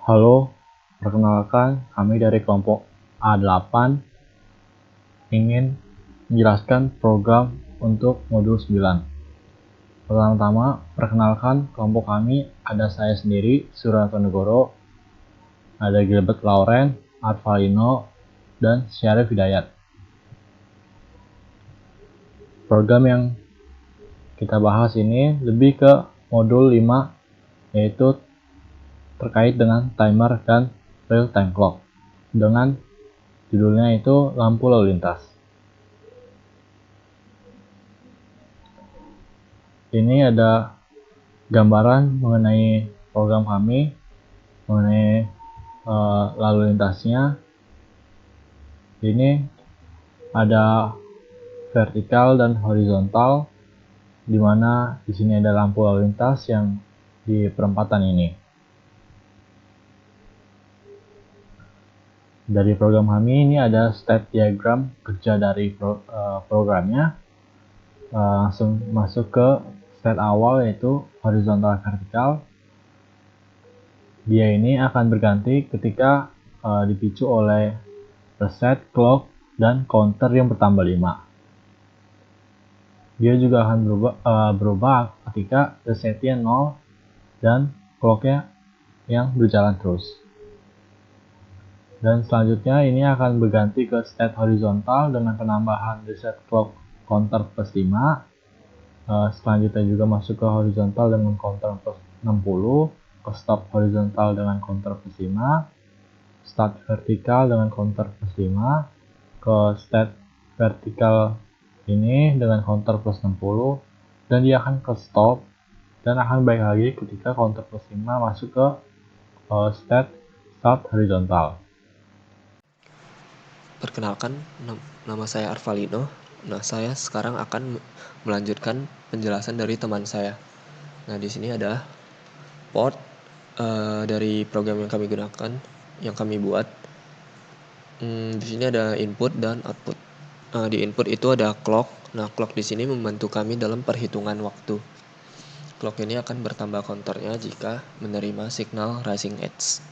Halo, perkenalkan kami dari kelompok A8 ingin menjelaskan program untuk modul 9. Pertama-tama, perkenalkan kelompok kami ada saya sendiri, Suranto Negoro, ada Gilbert Lauren, Arvalino, dan Syarif Hidayat. Program yang kita bahas ini lebih ke modul 5, yaitu terkait dengan timer dan real time clock, dengan judulnya itu lampu lalu lintas. Ini ada gambaran mengenai program kami, mengenai lalu lintasnya. Ini ada vertikal dan horizontal, di mana di sini ada lampu lalu lintas yang di perempatan ini. Dari program kami ini ada step diagram kerja dari programnya. Langsung masuk ke step awal, yaitu horizontal vertikal. Dia ini akan berganti ketika dipicu oleh reset, clock, dan counter yang bertambah 5. Dia juga akan berubah ketika resetnya 0 dan clocknya yang berjalan terus. Dan selanjutnya ini akan berganti ke state horizontal dengan penambahan reset, clock, counter plus 5. Selanjutnya juga masuk ke horizontal dengan counter plus 60, ke stop horizontal dengan counter plus 5, start vertikal dengan counter plus 5, ke state vertikal ini dengan counter plus 60, dan dia akan ke stop dan akan balik lagi ketika counter plus 5 masuk ke state start horizontal. Perkenalkan, nama saya Arvalino. Nah, saya sekarang akan melanjutkan penjelasan dari teman saya. Nah, di sini ada port dari program yang kami gunakan, yang kami buat. Di sini ada input dan output. Di input itu ada clock. Nah, clock di sini membantu kami dalam perhitungan waktu. Clock ini akan bertambah counternya jika menerima signal rising edge.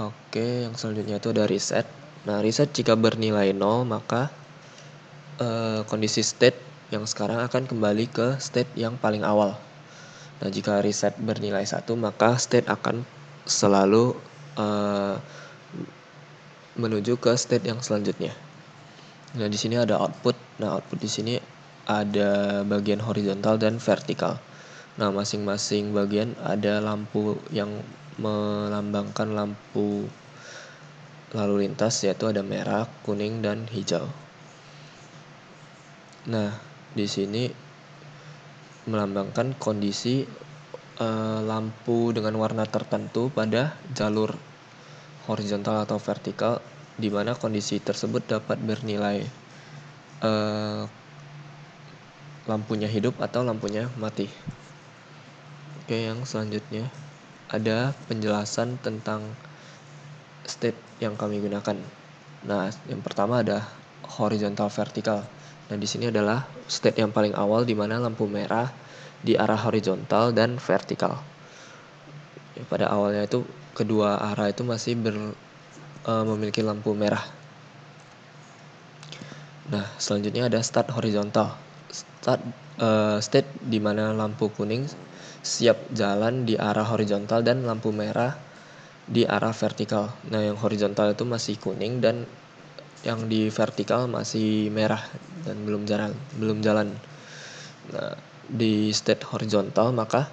Oke, yang selanjutnya itu ada reset. Nah, reset jika bernilai 0, maka kondisi state yang sekarang akan kembali ke state yang paling awal. Nah, jika reset bernilai 1, maka state akan selalu menuju ke state yang selanjutnya. Nah, di sini ada output. Nah, output di sini ada bagian horizontal dan vertikal. Nah, masing-masing bagian ada lampu yang melambangkan lampu lalu lintas, yaitu ada merah, kuning, dan hijau. Nah, di sini melambangkan kondisi lampu dengan warna tertentu pada jalur horizontal atau vertikal, di mana kondisi tersebut dapat bernilai lampunya hidup atau lampunya mati. Oke, yang selanjutnya ada penjelasan tentang state yang kami gunakan. Nah, yang pertama ada horizontal vertikal. Nah, di sini adalah state yang paling awal, di mana lampu merah di arah horizontal dan vertikal. Ya, pada awalnya itu kedua arah itu masih memiliki lampu merah. Nah, selanjutnya ada start horizontal. State di mana lampu kuning siap jalan di arah horizontal dan lampu merah di arah vertikal. Nah, yang horizontal itu masih kuning dan yang di vertikal masih merah dan belum jalan. Nah, di state horizontal maka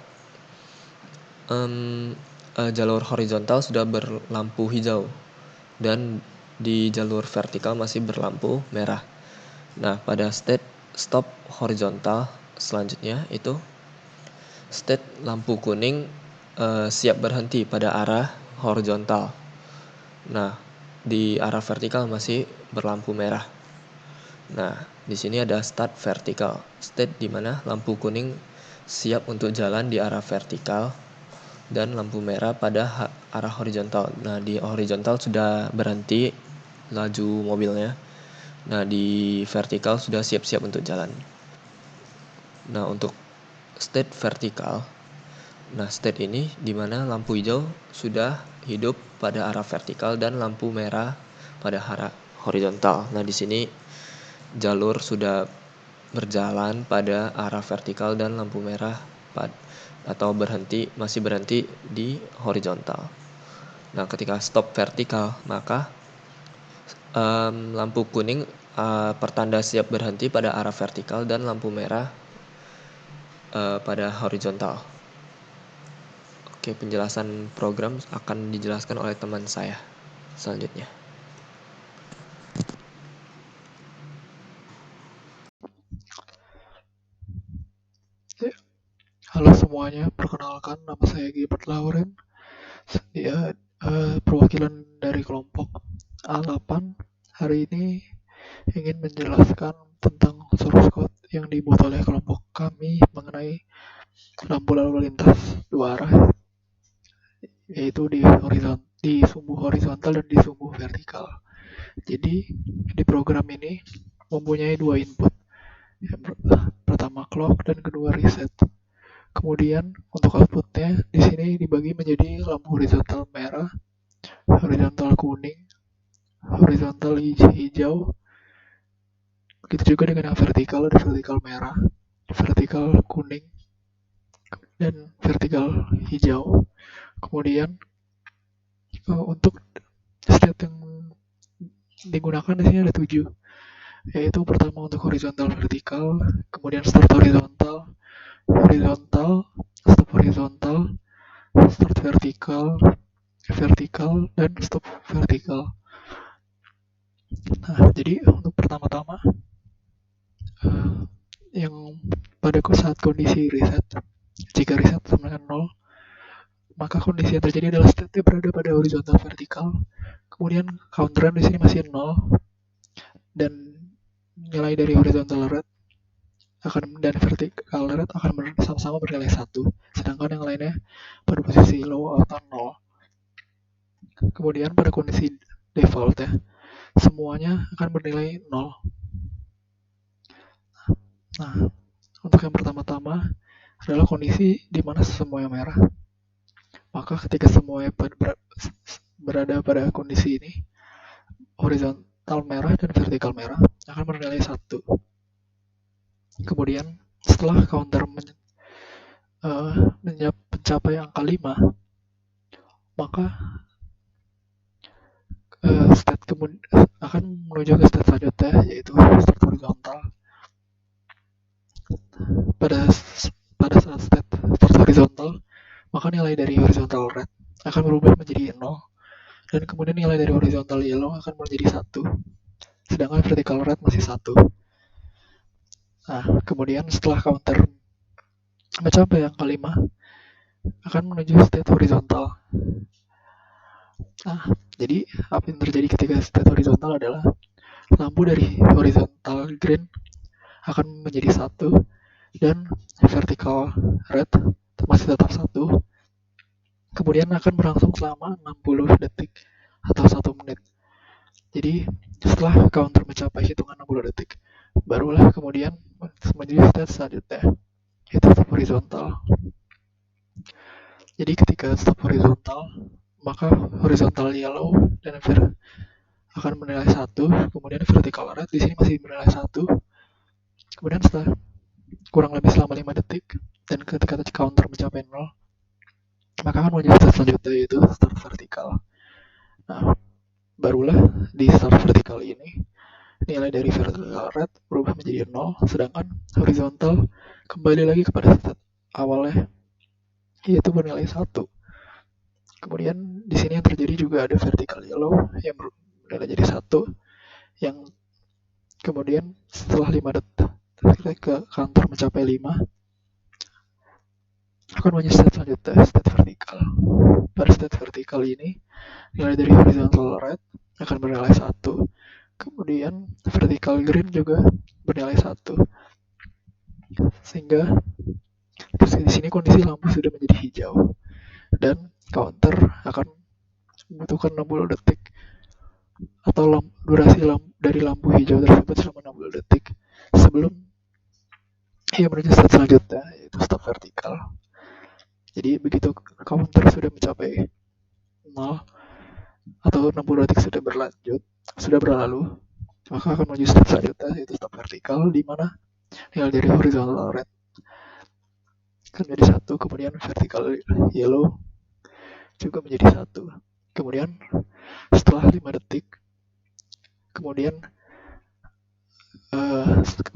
jalur horizontal sudah berlampu hijau dan di jalur vertikal masih berlampu merah. Nah, pada state stop horizontal selanjutnya itu state lampu kuning siap berhenti pada arah horizontal. Nah, di arah vertikal masih berlampu merah. Nah, di sini ada start vertikal, state di mana lampu kuning siap untuk jalan di arah vertikal dan lampu merah pada arah horizontal. Nah, di horizontal sudah berhenti laju mobilnya. Nah, di vertikal sudah siap-siap untuk jalan. Nah, untuk state vertikal Nah, state ini di mana lampu hijau sudah hidup pada arah vertikal dan lampu merah pada arah horizontal. Nah, di sini jalur sudah berjalan pada arah vertikal dan lampu merah atau masih berhenti di horizontal. Nah, ketika stop vertikal, maka lampu kuning pertanda siap berhenti pada arah vertikal dan lampu merah pada horizontal. Oke, penjelasan program akan dijelaskan oleh teman saya selanjutnya. Halo semuanya, perkenalkan nama saya Gilbert Lauren. Ya, perwakilan dari kelompok A8 hari ini ingin menjelaskan tentang source code yang dibuat oleh kelompok kami mengenai lampu lalu lintas dua arah, yaitu di sumbu horizontal dan di sumbu vertikal. Jadi di program ini mempunyai dua input, yang pertama clock dan kedua reset. Kemudian untuk outputnya di sini dibagi menjadi lampu horizontal merah, horizontal kuning, horizontal hijau. Begitu juga dengan yang vertikal, ada vertikal merah, vertikal kuning, dan vertikal hijau. Kemudian untuk state yang digunakan di sini ada 7, yaitu pertama untuk horizontal vertikal, kemudian start horizontal, stop horizontal, start vertikal, dan stop vertikal. Nah, jadi untuk pertama-tama yang pada saat kondisi reset, jika reset sama dengan 0, maka kondisi yang terjadi adalah state berada pada horizontal vertikal, kemudian counter di sini masih 0, dan nilai dari horizontal red dan vertikal red akan sama-sama bernilai 1, sedangkan yang lainnya pada posisi low atau 0. Kemudian pada kondisi default ya, semuanya akan bernilai 0. Nah, untuk yang pertama-tama adalah kondisi di mana semuanya merah. Maka ketika semuanya berada pada kondisi ini, horizontal merah dan vertikal merah akan bernilai 1. Kemudian setelah counter mencapai angka 5, maka state akan menuju ke state selanjutnya, yaitu state horizontal. Pada saat state horizontal, maka nilai dari horizontal red akan berubah menjadi 0, dan kemudian nilai dari horizontal yellow akan menjadi 1, sedangkan vertical red masih 1. Nah, kemudian setelah counter mencapai angka 5, akan menuju state horizontal. Nah, jadi apa yang terjadi ketika state horizontal adalah lampu dari horizontal green akan menjadi 1, dan vertical red masih tetap 1. Kemudian akan berlangsung selama 60 detik atau 1 menit. Jadi setelah counter mencapai hitungan 60 detik, barulah kemudian menuju state selanjutnya, yaitu stop horizontal. Jadi ketika stop horizontal, maka horizontal yellow dan akan bernilai 1, kemudian vertical red di sini masih bernilai 1. Kemudian setelah kurang lebih selama 5 detik, dan ketika counter mencapai 0, maka akan menuju start selanjutnya, yaitu start vertikal. Nah, barulah di start vertikal ini nilai dari vertical red berubah menjadi 0, sedangkan horizontal kembali lagi kepada state awalnya, yaitu bernilai 1. Kemudian di sini yang terjadi juga ada vertical yellow yang bernilai jadi 1, yang kemudian setelah 5 detik ketika counter mencapai 5, akan menuju state selanjutnya, state vertikal. Pada state vertikal ini nilai dari horizontal red akan bernilai 1, kemudian vertical green juga bernilai 1, sehingga terus di sini kondisi lampu sudah menjadi hijau, dan counter akan membutuhkan 60 detik atau durasi dari lampu hijau tersebut selama 60 detik sebelum ia menuju state selanjutnya, yaitu stop vertikal. Jadi sudah mencapai 0 atau 60 detik sudah berlalu, maka akan menuju step selanjutnya, yaitu stop vertikal, di mana nilai dari horizontal red akan menjadi 1, kemudian vertikal yellow juga menjadi 1. Kemudian setelah 5 detik, kemudian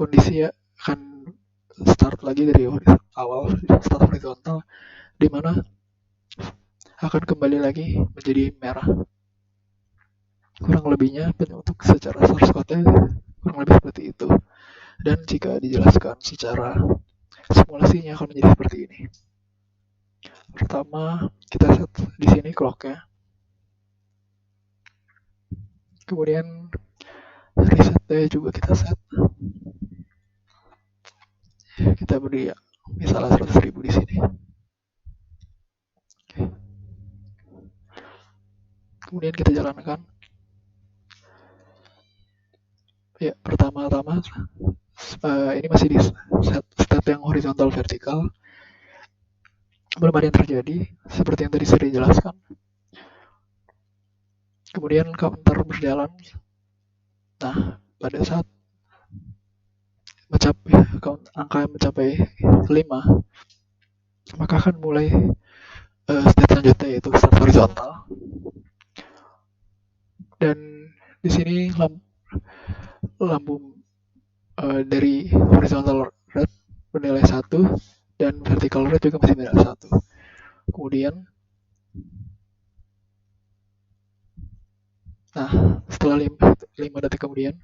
kondisi akan start lagi dari awal, start horizontal, di mana akan kembali lagi menjadi merah. Kurang lebihnya untuk secara source code-nya kurang lebih seperti itu. Dan jika dijelaskan secara simulasinya akan menjadi seperti ini. Pertama, kita set di sini clock-nya. Kemudian reset-nya juga kita set. Kita beri misalnya 100.000 di sini. Kemudian kita jalankan. Ya, pertama-tama ini masih di step yang horizontal vertikal. Belum ada yang terjadi seperti yang tadi sudah dijelaskan. Kemudian counter berjalan. Nah, pada saat angka mencapai 5, maka akan mulai step selanjutnya, yaitu start horizontal. Dan di sini lampu dari horizontal red bernilai 1 dan vertical red juga masih bernilai 1. Kemudian setelah 5 detik kemudian,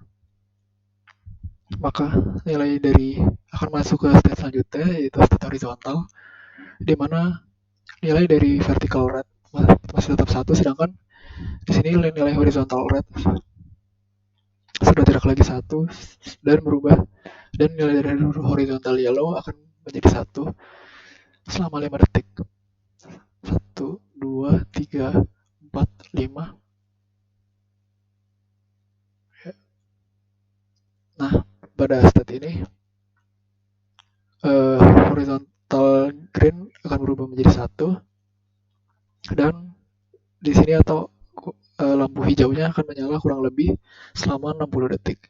maka nilai dari akan masuk ke step selanjutnya, yaitu step horizontal, di mana nilai dari vertical red masih tetap 1, sedangkan di sini nilai horizontal red sudah tidak lagi 1 dan berubah, dan nilai dari horizontal yellow akan menjadi 1 selama 5 detik. 1, 2, 3, 4, 5. Nah, pada step ini horizontal green akan berubah menjadi 1, dan di sini atau lampu hijaunya akan menyala kurang lebih selama 60 detik.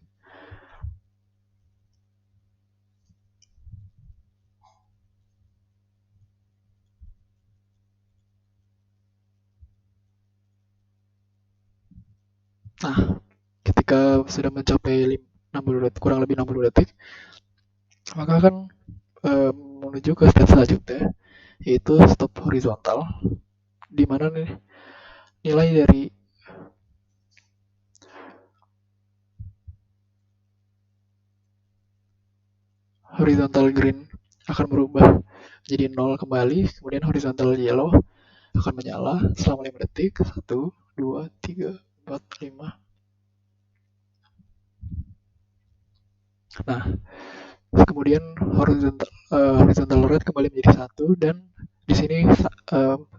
Nah, ketika sudah mencapai 60 detik, kurang lebih 60 detik, maka akan menuju ke step selanjutnya, yaitu stop horizontal, di mana nilai dari horizontal green akan berubah jadi 0 kembali, kemudian horizontal yellow akan menyala selama 5 detik. 1, 2, 3, 4, 5. Nah, kemudian horizontal red kembali menjadi 1, dan di sini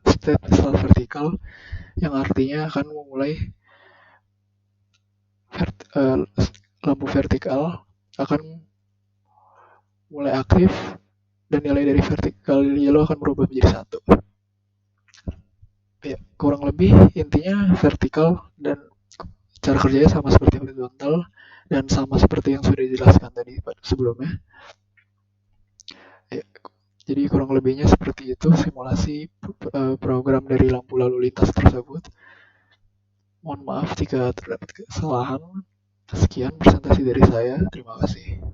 step vertikal, yang artinya akan memulai lampu vertikal akan mulai aktif, dan nilai dari vertikal yellow akan berubah menjadi 1. Ya, kurang lebih intinya vertikal dan cara kerjanya sama seperti horizontal dan sama seperti yang sudah dijelaskan tadi sebelumnya. Ya, jadi kurang lebihnya seperti itu simulasi program dari lampu lalu lintas tersebut. Mohon maaf jika terdapat kesalahan. Sekian presentasi dari saya. Terima kasih.